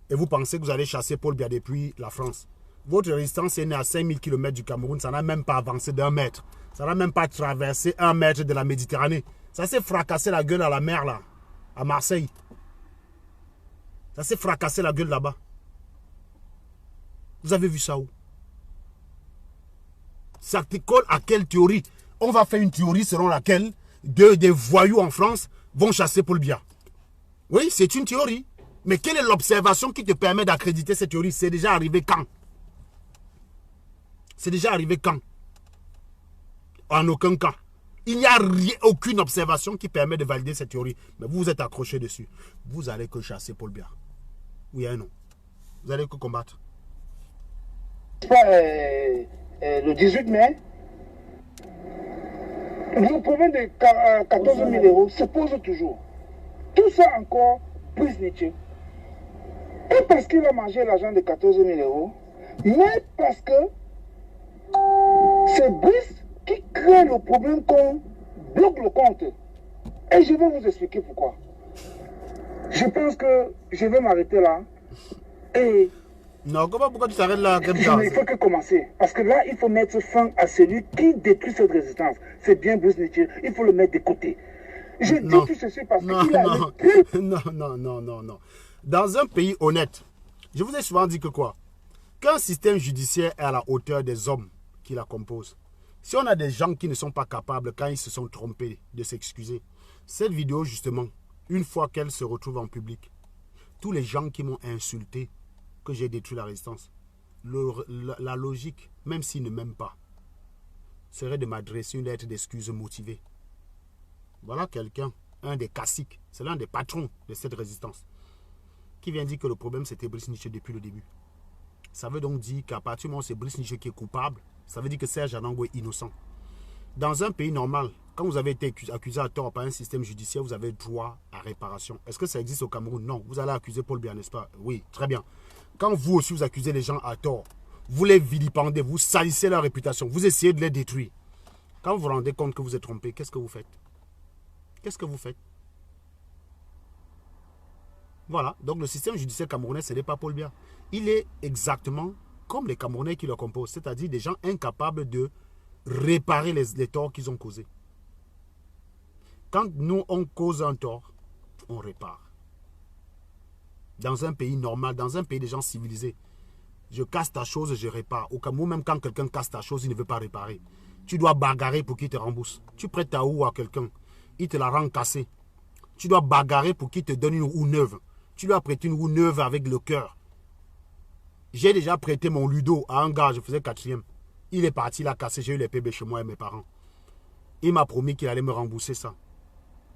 Et vous pensez que vous allez chasser Paul Biya depuis la France. Votre résistance est née à 5000 km du Cameroun. Ça n'a même pas avancé d'1 mètre. Ça n'a même pas traversé 1 mètre de la Méditerranée. Ça s'est fracassé la gueule à la mer, là. À Marseille. Ça s'est fracassé la gueule là-bas. Vous avez vu ça où? Ça te colle à quelle théorie? On va faire une théorie selon laquelle des voyous en France vont chasser Paul Biya. Oui, c'est une théorie. Mais quelle est l'observation qui te permet d'accréditer cette théorie? C'est déjà arrivé quand? C'est déjà arrivé quand? En aucun cas. Il n'y a aucune observation qui permet de valider cette théorie. Mais vous vous êtes accroché dessus. Vous allez que chasser Paul Biya. Oui et non. Vous allez que combattre. Le 18 mai, le problème de 14 000 euros se pose toujours. Tout ça encore, Brice Nietzsche. Pas parce qu'il a mangé l'argent de 14 000 euros, mais parce que c'est Brice qui crée le problème qu'on bloque le compte. Et je vais vous expliquer pourquoi. Je pense que je vais m'arrêter là. Et non, pourquoi tu t'arrêtes là comme il ça? ne faut que commencer. Parce que là, il faut mettre fin à celui qui détruit cette résistance. C'est bien Brice Nietzsche. Il faut le mettre de côté. Je dis tout ceci parce qu'il a... Non. Dans un pays honnête, je vous ai souvent dit que quoi? Qu'un système judiciaire est à la hauteur des hommes qui la composent. Si on a des gens qui ne sont pas capables, quand ils se sont trompés, de s'excuser, cette vidéo, justement, une fois qu'elle se retrouve en public, tous les gens qui m'ont insulté, que j'ai détruit la résistance, la logique, même s'ils ne m'aiment pas, serait de m'adresser une lettre d'excuse motivée. Voilà quelqu'un, un des classiques, c'est l'un des patrons de cette résistance, qui vient dire que le problème c'était Brice Nietzsche depuis le début. Ça veut donc dire qu'à partir du moment où c'est Brice Nietzsche qui est coupable, ça veut dire que Serge Anango est innocent. Dans un pays normal, quand vous avez été accusé à tort par un système judiciaire, vous avez droit à réparation. Est-ce que ça existe au Cameroun? Non. Vous allez accuser Paul Biya, n'est-ce pas? Oui, très bien. Quand vous aussi vous accusez les gens à tort, vous les vilipendez, vous salissez leur réputation, vous essayez de les détruire. Quand vous vous rendez compte que vous êtes trompé, qu'est-ce que vous faites? Qu'est-ce que vous faites? Voilà, donc le système judiciaire camerounais, ce n'est pas Paul Biya. Il est exactement comme les Camerounais qui le composent, c'est-à-dire des gens incapables de réparer les torts qu'ils ont causés. Quand nous, on cause un tort, on répare. Dans un pays normal, dans un pays des gens civilisés, je casse ta chose, je répare. Au Cameroun, même quand quelqu'un casse ta chose, il ne veut pas réparer. Tu dois bagarrer pour qu'il te rembourse. Tu prêtes ta houe à quelqu'un, il te la rend cassée. Tu dois bagarrer pour qu'il te donne une houe neuve. Tu dois prêter une houe neuve avec le cœur. J'ai déjà prêté mon Ludo à un gars, je faisais 4e. Il est parti, il a cassé, j'ai eu les PB chez moi et mes parents. Il m'a promis qu'il allait me rembourser ça.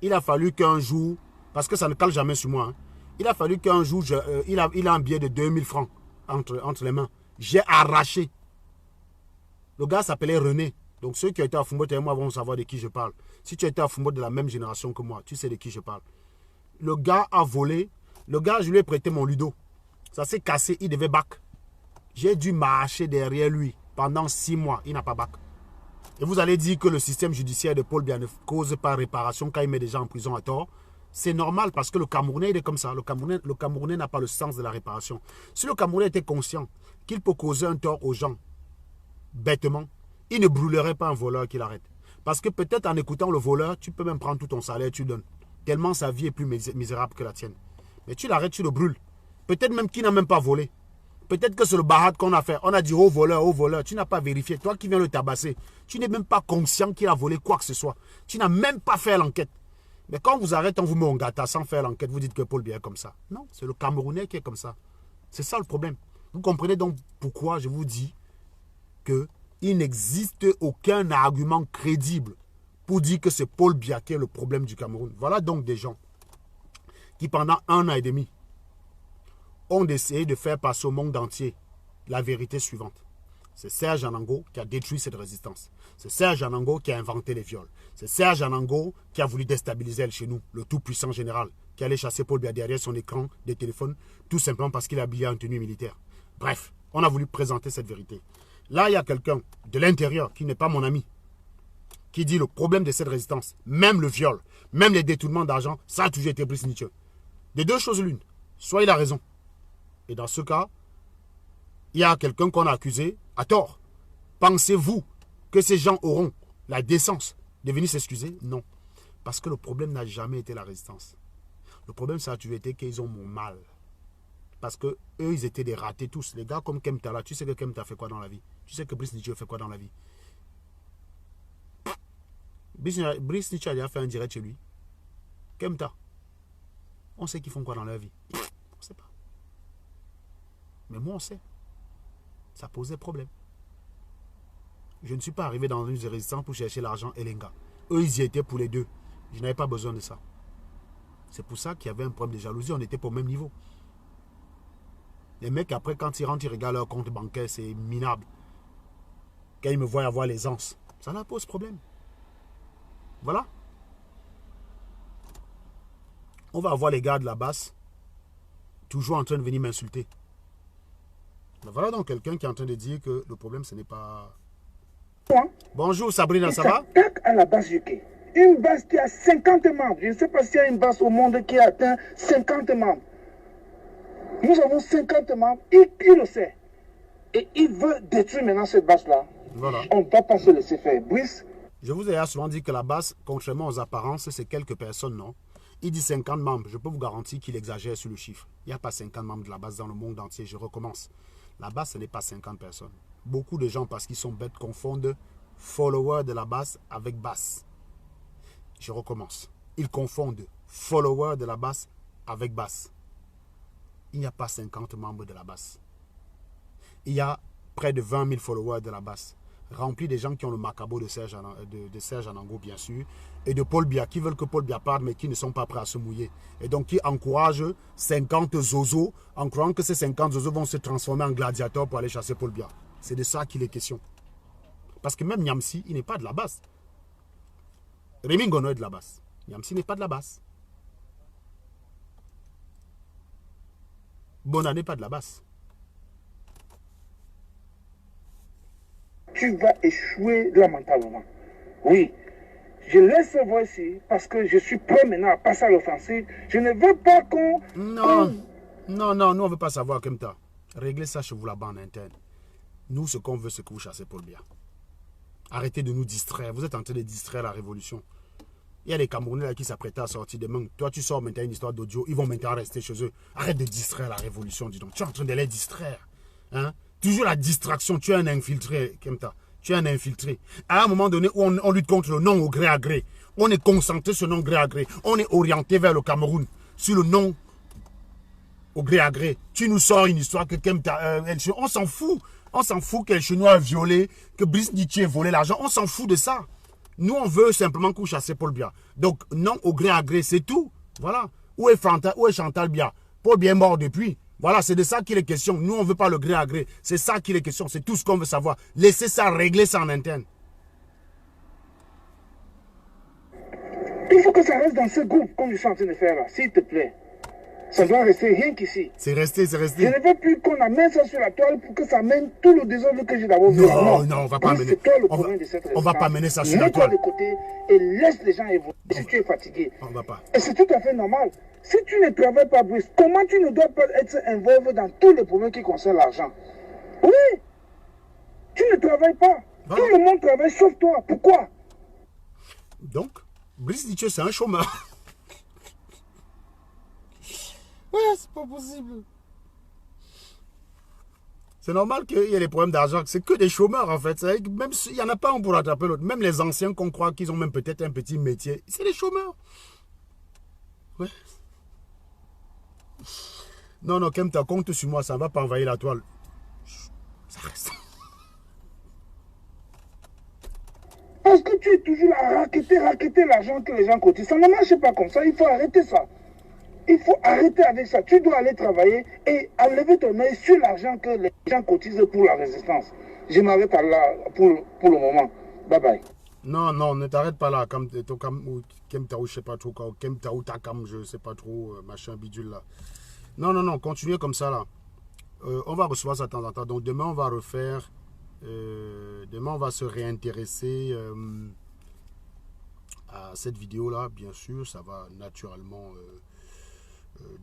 Il a fallu qu'un jour, parce que ça ne cale jamais sur moi, hein, il a fallu qu'un jour, il a un billet de 2000 francs entre les mains. J'ai arraché. Le gars s'appelait René. Donc ceux qui ont été à Fumbo et moi vont savoir de qui je parle. Si tu étais à Fumbo de la même génération que moi, tu sais de qui je parle. Le gars a volé. Le gars, je lui ai prêté mon Ludo. Ça s'est cassé, il devait bac. J'ai dû marcher derrière lui pendant 6 mois. Il n'a pas bac. Et vous allez dire que le système judiciaire de Paul Biya ne cause pas réparation quand il met des gens en prison à tort. C'est normal parce que le Camerounais, il est comme ça. Le Camerounais n'a pas le sens de la réparation. Si le Camerounais était conscient qu'il peut causer un tort aux gens, bêtement, il ne brûlerait pas un voleur qui l'arrête. Parce que peut-être en écoutant le voleur, tu peux même prendre tout ton salaire, tu donnes. Tellement sa vie est plus misérable que la tienne. Mais tu l'arrêtes, tu le brûles. Peut-être même qu'il n'a même pas volé. Peut-être que c'est le barat qu'on a fait. On a dit au voleur. Tu n'as pas vérifié. Toi qui viens le tabasser, tu n'es même pas conscient qu'il a volé quoi que ce soit. Tu n'as même pas fait l'enquête. Mais quand on vous arrête, on vous met en gâta sans faire l'enquête. Vous dites que Paul Biya est comme ça. Non, c'est le Camerounais qui est comme ça. C'est ça le problème. Vous comprenez donc pourquoi je vous dis qu'il n'existe aucun argument crédible pour dire que c'est Paul Biya qui est le problème du Cameroun. Voilà donc des gens qui pendant 1 an et demi ont essayé de faire passer au monde entier la vérité suivante. C'est Serge Anango qui a détruit cette résistance. C'est Serge Anango qui a inventé les viols. C'est Serge Anango qui a voulu déstabiliser chez nous, le tout-puissant général, qui allait chasser Paul Biya derrière son écran de téléphone, tout simplement parce qu'il est habillé en tenue militaire. Bref, on a voulu présenter cette vérité. Là, il y a quelqu'un de l'intérieur, qui n'est pas mon ami, qui dit le problème de cette résistance, même le viol, même les détournements d'argent, ça a toujours été Brice Nietzsche. Des deux choses l'une, soit il a raison. Et dans ce cas, il y a quelqu'un qu'on a accusé à tort. Pensez-vous que ces gens auront la décence de venir s'excuser? Non. Parce que le problème n'a jamais été la résistance. Le problème, ça a toujours été qu'ils ont mon mal. Parce que eux, ils étaient des ratés tous. Les gars comme Kemta là, tu sais que Kemta fait quoi dans la vie? Tu sais que Brice Nietzsche fait quoi dans la vie? Brice Nietzsche a déjà fait un direct chez lui. Kemta. On sait qu'ils font quoi dans leur vie. On ne sait pas. Mais moi, on sait. Ça posait problème. Je ne suis pas arrivé dans une résistance pour chercher l'argent et les gars. Eux, ils y étaient pour les deux. Je n'avais pas besoin de ça. C'est pour ça qu'il y avait un problème de jalousie. On n'était pas au même niveau. Les mecs, après, quand ils rentrent, ils regardent leur compte bancaire, c'est minable. Quand ils me voient avoir les anses, ça leur pose problème. Voilà. On va avoir les gars de la basse toujours en train de venir m'insulter. Voilà donc quelqu'un qui est en train de dire que le problème, ce n'est pas... Bonjour Sabrina, ça va? À la base UK. Une base qui a 50 membres. Je ne sais pas s'il y a une base au monde qui a atteint 50 membres. Nous avons 50 membres, il le sait. Et il veut détruire maintenant cette base-là. Voilà. On ne va pas se laisser faire. Brice. Je vous ai souvent dit que la base, contrairement aux apparences, c'est quelques personnes, non? Il dit 50 membres. Je peux vous garantir qu'il exagère sur le chiffre. Il n'y a pas 50 membres de la base dans le monde entier. Je recommence. La base, ce n'est pas 50 personnes. Beaucoup de gens, parce qu'ils sont bêtes, confondent followers de la base avec base. Je recommence. Ils confondent followers de la base avec base. Il n'y a pas 50 membres de la base. Il y a près de 20 000 followers de la base. Remplis des gens qui ont le macabo de Serge Anango, bien sûr, et de Paul Biya, qui veulent que Paul Biya parte, mais qui ne sont pas prêts à se mouiller. Et donc, qui encouragent 50 zozos, en croyant que ces 50 zozos vont se transformer en gladiateurs pour aller chasser Paul Biya. C'est de ça qu'il est question. Parce que même Niamsi, il n'est pas de la base. Rémi Ngono est de la base. Niamsi n'est pas de la base. Bona n'est pas de la base. Tu vas échouer lamentalement. Oui, je laisse voir ici parce que je suis prêt maintenant à passer à l'offensive. Je ne veux pas qu'on... Non, non, nous on ne veut pas savoir comme ça. Réglez ça chez vous là-bas en interne. Nous, ce qu'on veut, c'est que vous chassez Paul Biya. Arrêtez de nous distraire. Vous êtes en train de distraire la révolution. Il y a des Camerounais là qui s'apprêtent à sortir demain. Toi, tu sors maintenant une histoire d'audio. Ils vont maintenant rester chez eux. Arrête de distraire la révolution, dis donc. Tu es en train de les distraire. Hein? Toujours la distraction. Tu es un infiltré, Kemta. Tu es un infiltré. À un moment donné où on lutte contre le non au gré à gré. On est concentré sur le non gré à gré. On est orienté vers le Cameroun. Sur le non au gré à gré. Tu nous sors une histoire que Kemta... on s'en fout. On s'en fout qu'El Chenois a violé, que Brice Nietzsche a volé l'argent. On s'en fout de ça. Nous, on veut simplement qu'on chasse Paul Biya. Donc, non au gré à gré, c'est tout. Voilà. Où est Chantal Biya? Paul Biya est mort depuis. Voilà, c'est de ça qu'il est question. Nous, on ne veut pas le gré à gré. C'est ça qu'il est question. C'est tout ce qu'on veut savoir. Laissez ça, régler ça en interne. Il faut que ça reste dans ce groupe, comme je suis en train de faire là, s'il te plaît. Ça doit rester rien qu'ici. C'est resté, c'est resté. Je ne veux plus qu'on amène ça sur la toile pour que ça mène tout le désordre que j'ai d'abord vu. Non, on va pas amener. C'est toi le problème de cette on va pas amener ça sur la toile. toile. Mets-toi de côté et laisse les gens évoluer si tu es fatigué. On va pas. Et c'est tout à fait normal. Si tu ne travailles pas, Brice, comment tu ne dois pas être involvé dans tous les problèmes qui concernent l'argent? Oui. Tu ne travailles pas. Tout le monde travaille sauf toi. Pourquoi? Donc, Brice Nietzsche, c'est un chômeur. Ouais, c'est pas possible. C'est normal qu'il y ait des problèmes d'argent. C'est que des chômeurs, en fait. Même s'il n'y en a pas un pour attraper l'autre. Même les anciens qu'on croit qu'ils ont même peut-être un petit métier, c'est des chômeurs. Ouais. Non, non, Kemta, compte sur moi, ça ne va pas envahir la toile. Ça reste. Parce que tu es toujours à raqueter l'argent que les gens cotisent. Ça ne marche pas comme ça. Il faut arrêter ça. Il faut arrêter avec ça. Tu dois aller travailler et enlever ton œil sur l'argent que les gens cotisent pour la résistance. Je m'arrête là pour le moment. Bye bye. Non, non, ne t'arrête pas là. Comme Kemtaou, je sais pas trop. Kemtaou, Takam, je sais pas trop. Machin bidule là. Non, non, non, continuez comme ça là. On va recevoir ça de temps en temps. Donc demain, on va refaire. Demain, on va se réintéresser à cette vidéo là. Bien sûr, ça va naturellement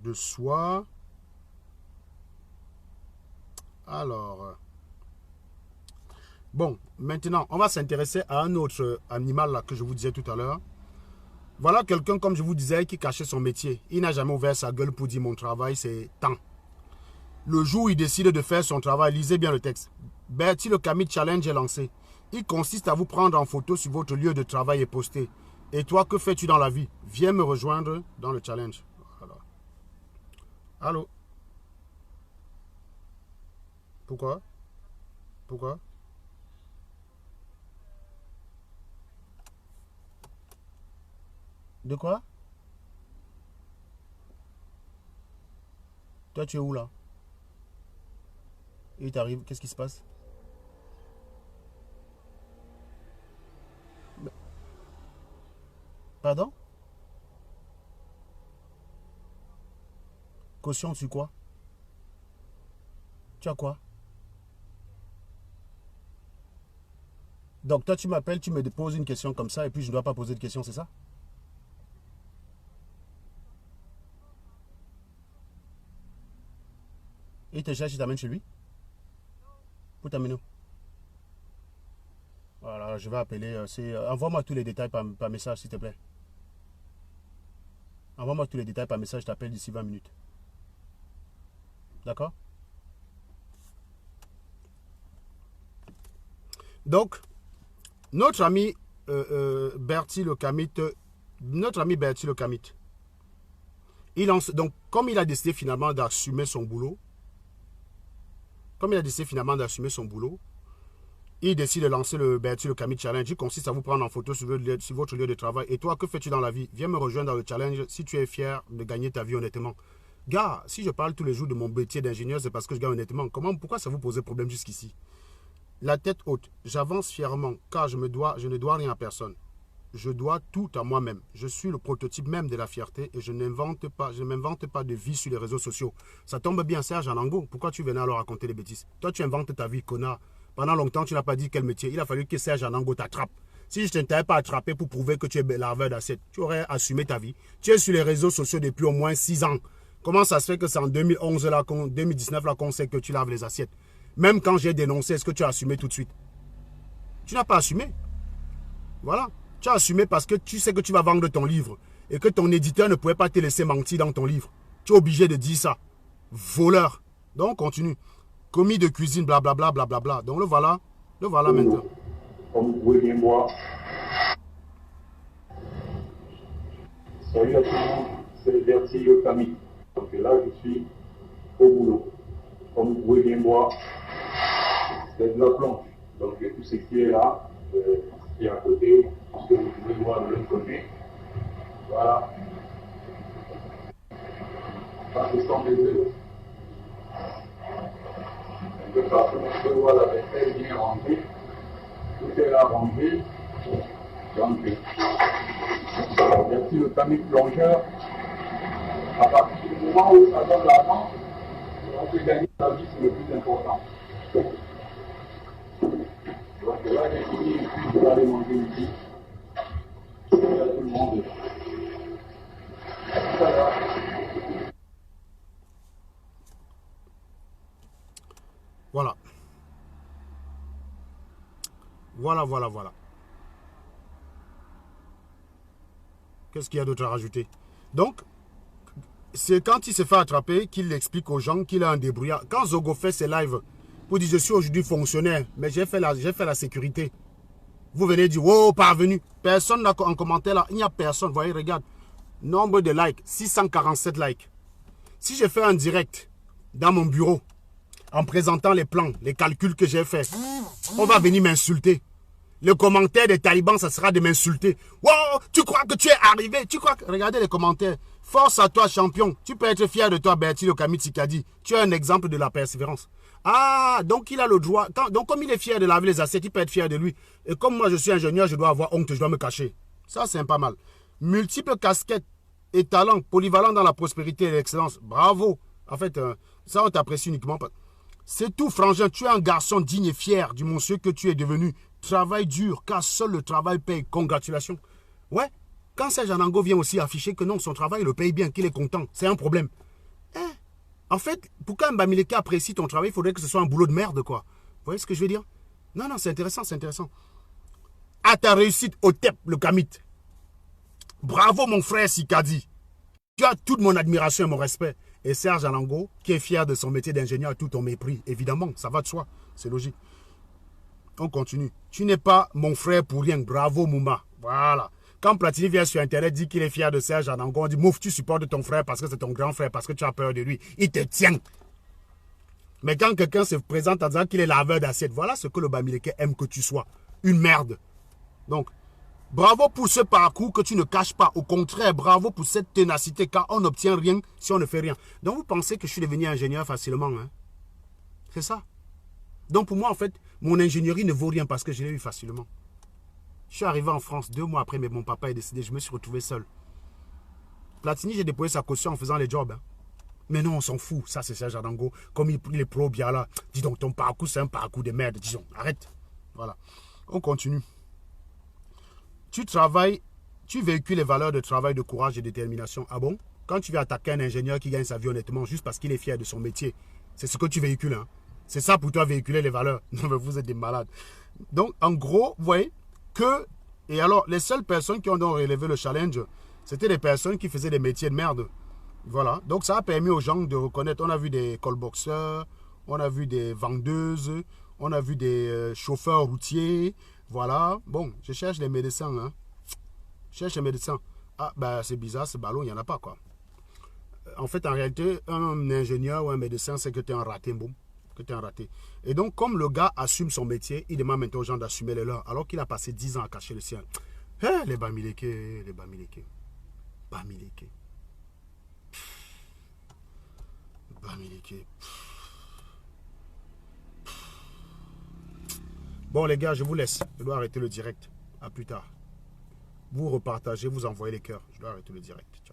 de soi. Alors, bon, maintenant, on va s'intéresser à un autre animal là que je vous disais tout à l'heure. Voilà quelqu'un, comme je vous disais, qui cachait son métier. Il n'a jamais ouvert sa gueule pour dire mon travail, c'est temps. Le jour où il décide de faire son travail, lisez bien le texte. Bertie le Camille Challenge est lancé. Il consiste à vous prendre en photo sur votre lieu de travail et poster. Et toi, que fais-tu dans la vie? Viens me rejoindre dans le challenge. Voilà. Allô? Pourquoi? Pourquoi? De quoi? Toi, tu es où là? Et il t'arrive, qu'est-ce qui se passe? Pardon? Caution sur quoi? Tu as quoi? Donc toi tu m'appelles, tu me poses une question comme ça et puis je ne dois pas poser de question, c'est ça? Et il te cherche, il t'amène chez lui? Pour t'amener où? Voilà, je vais appeler. Envoie-moi tous les détails par message, s'il te plaît. Envoie-moi tous les détails par message, je t'appelle d'ici 20 minutes. D'accord? Donc, notre ami Bertie le Camit, donc, comme il a décidé finalement d'assumer son boulot, il décide de lancer le Bertie le Camit Challenge. Il consiste à vous prendre en photo sur votre lieu de travail. Et toi, que fais-tu dans la vie? Viens me rejoindre dans le challenge si tu es fier de gagner ta vie honnêtement. Gars, si je parle tous les jours de mon métier d'ingénieur, c'est parce que je gagne honnêtement. Pourquoi ça vous posait problème jusqu'ici? La tête haute, j'avance fièrement car je ne dois rien à personne. Je dois tout à moi-même. Je suis le prototype même de la fierté et je ne m'invente pas de vie sur les réseaux sociaux. Ça tombe bien, Serge Anango. Pourquoi tu venais alors raconter des bêtises? Toi, tu inventes ta vie, connard. Pendant longtemps, tu n'as pas dit quel métier. Il a fallu que Serge Anango t'attrape. Si je ne t'avais pas attrapé pour prouver que tu es laveur d'assiette, tu aurais assumé ta vie. Tu es sur les réseaux sociaux depuis au moins 6 ans. Comment ça se fait que c'est en 2011, 2019 là qu'on sait que tu laves les assiettes? Même quand j'ai dénoncé, est-ce que tu as assumé tout de suite? Tu n'as pas assumé. Voilà. Tu as assumé parce que tu sais que tu vas vendre ton livre et que ton éditeur ne pouvait pas te laisser mentir dans ton livre. Tu es obligé de dire ça. Voleur. Donc, continue. Commis de cuisine, blablabla, blablabla. Donc, le voilà maintenant. Comme vous pouvez bien voir. Salut à tout le monde, c'est Bertie le Camille. Donc là, je suis au boulot. Comme vous pouvez bien voir, c'est de la planche. Donc tout ce qui est là, qui est à côté, ce que vous pouvez voir de l'autre côté. Voilà. Ça, ce sont les deux. Donc ça, on peut voir la vaisselle bien rangée. Tout est là rangé. Donc, merci le Camille plongeur. À partir du moment où ça donne l'argent, on peut gagner sa vie, c'est le plus important. Donc là, j'ai fini, je vais aller manger ici. Salut à tout le monde. À tout à l'heure. Voilà. Voilà. Qu'est-ce qu'il y a d'autre à rajouter? Donc, c'est quand il se fait attraper qu'il explique aux gens qu'il a un débrouillard. Quand Zogo fait ses lives Vous dites, je suis aujourd'hui fonctionnaire, mais j'ai fait la sécurité. Vous venez dire, oh, parvenu. Personne n'a en commentaire là. Il n'y a personne. Vous voyez, regarde. Nombre de likes, 647 likes. Si je fais un direct dans mon bureau, en présentant les plans, les calculs que j'ai faits, on va venir m'insulter. Le commentaire des talibans, ça sera de m'insulter. Wow, tu crois que tu es arrivé? Tu crois que... Regardez les commentaires. Force à toi, champion. Tu peux être fier de toi, Bertil Okami Tsikadi. Tu es un exemple de la persévérance. Ah, donc il a le droit. Donc comme il est fier de laver les assiettes, il peut être fier de lui. Et comme moi, je suis ingénieur, je dois avoir honte, je dois me cacher. Ça, c'est pas mal. Multiples casquettes et talents, polyvalents dans la prospérité et l'excellence. Bravo. En fait, ça, on t'apprécie uniquement. C'est tout, frangin. Tu es un garçon digne et fier du monsieur que tu es devenu. Travail dur, car seul le travail paye. Congratulations. Ouais, quand Serge Anango vient aussi afficher que non, son travail le paye bien, qu'il est content, c'est un problème. En fait, pour qu'un Bamileke apprécie ton travail, il faudrait que ce soit un boulot de merde, quoi. Vous voyez ce que je veux dire? Non, non, c'est intéressant, c'est intéressant. À ta réussite au TEP, le Kamit. Bravo, mon frère Sikadi. Tu as toute mon admiration et mon respect. Et Serge Anango, qui est fier de son métier d'ingénieur, a tout ton mépris. Évidemment, ça va de soi. C'est logique. On continue. Tu n'es pas mon frère pour rien. Bravo, Mouma. Voilà. Quand Platini vient sur Internet, dit qu'il est fier de Serge Anango, on dit, mouf, tu supportes ton frère parce que c'est ton grand frère, parce que tu as peur de lui. Il te tient. Mais quand quelqu'un se présente en disant qu'il est laveur d'assiette, voilà ce que le Bamileke aime que tu sois. Une merde. Donc, bravo pour ce parcours que tu ne caches pas. Au contraire, bravo pour cette ténacité, car on n'obtient rien si on ne fait rien. Donc, vous pensez que je suis devenu ingénieur facilement, hein? C'est ça. Donc, pour moi, en fait, mon ingénierie ne vaut rien parce que je l'ai eu facilement. Je suis arrivé en France 2 mois après, mais mon papa est décédé. Je me suis retrouvé seul. Platini, j'ai déposé sa caution en faisant les jobs. Hein. Mais non, on s'en fout. Ça, c'est Serge Anango. Comme il est pro bien là. Dis donc, ton parcours, c'est un parcours de merde. Disons, arrête. Voilà. On continue. Tu travailles, tu véhicules les valeurs de travail, de courage et de détermination. Ah bon? Quand tu vas attaquer un ingénieur qui gagne sa vie honnêtement, juste parce qu'il est fier de son métier, c'est ce que tu véhicules. Hein. C'est ça pour toi, véhiculer les valeurs. Non, mais vous êtes des malades. Donc, en gros, vous voyez que... Et alors, les seules personnes qui ont donc relevé le challenge, c'était des personnes qui faisaient des métiers de merde. Voilà. Donc, ça a permis aux gens de reconnaître. On a vu des callboxers, on a vu des vendeuses, on a vu des chauffeurs routiers. Voilà. Bon, je cherche les médecins. Hein. Je cherche les médecins. Ah, ben, c'est bizarre, ce ballon, il n'y en a pas, quoi. En fait, en réalité, un ingénieur ou un médecin, c'est que tu es un raté, boum. Que tu es un raté. Et donc, comme le gars assume son métier, il demande maintenant aux gens d'assumer les leurs, alors qu'il a passé 10 ans à cacher le sien. Les Bamileke, les Bamileke. Bamileke. Bamileke. Bon, les gars, je vous laisse. Je dois arrêter le direct. À plus tard. Vous repartagez, vous envoyez les cœurs. Je dois arrêter le direct. Ciao.